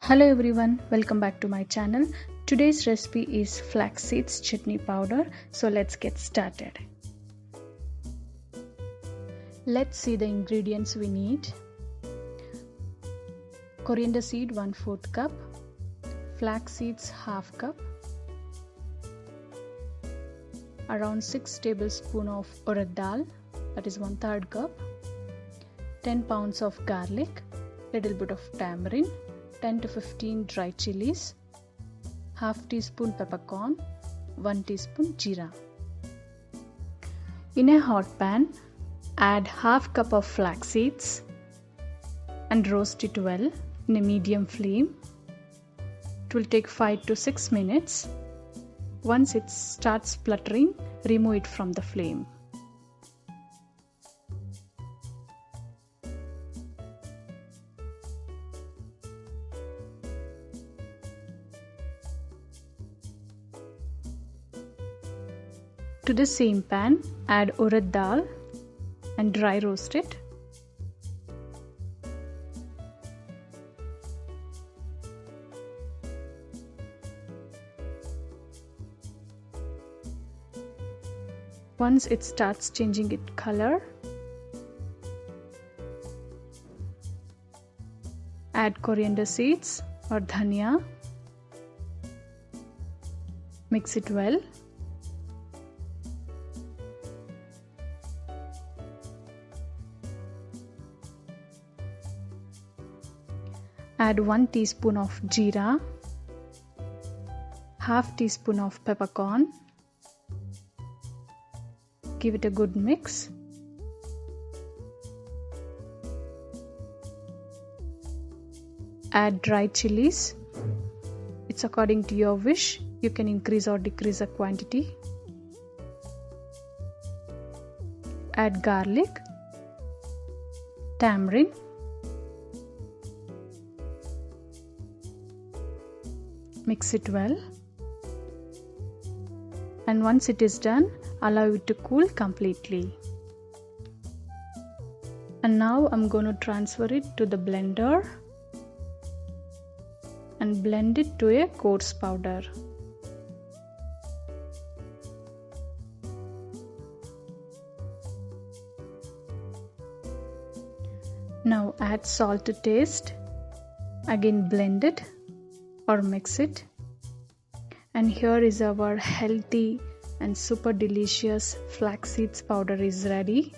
Hello everyone, welcome back to my channel. Today's recipe is flax seeds chutney powder. So let's get started. Let's see the ingredients we need. Coriander seed 1/4 cup, flax seeds 1/2 cup, around 6 tablespoons of urad dal, that is 1/3 cup, 10 pounds of garlic, little bit of tamarind, 10 to 15 dry chilies, half teaspoon peppercorn, 1 teaspoon jeera. In a hot pan, add half cup of flax seeds and roast it well in a medium flame. It will take 5 to 6 minutes. Once it starts spluttering, remove it from the flame. To the same pan, add urad dal and dry roast it. Once it starts changing its color, add coriander seeds or dhania. Mix it well. Add 1 teaspoon of jeera, half teaspoon of peppercorn. Give it a good mix. Add dry chilies. It's according to your wish. You can increase or decrease the quantity. Add garlic, tamarind, mix it well, and once it is done, allow it to cool completely. And now I'm going to transfer it to the blender and blend it to a coarse powder. Now add salt to taste. Again blend it or mix it, and here is our healthy and super delicious flax seeds powder is ready.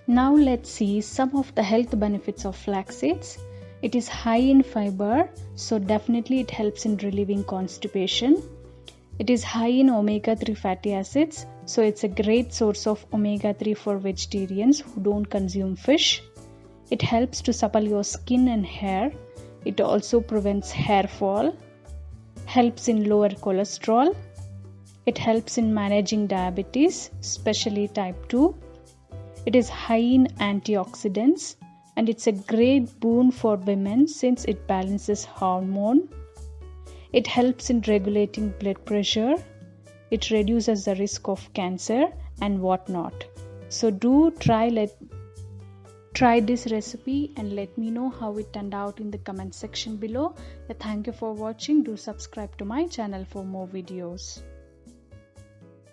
Now let's see some of the health benefits of flax seeds. It is high in fiber, so definitely it helps in relieving constipation. It is high in omega-3 fatty acids, so it's a great source of omega-3 for vegetarians who don't consume fish. It helps to supple your skin and hair. It also prevents hair fall, helps in lower cholesterol. It helps in managing diabetes, especially type 2. It is high in antioxidants. And it's a great boon for women since it balances hormone. It helps in regulating blood pressure. It reduces the risk of cancer and whatnot. So do try this recipe and let me know how it turned out in the comment section below. Thank you for watching. Do subscribe to my channel for more videos.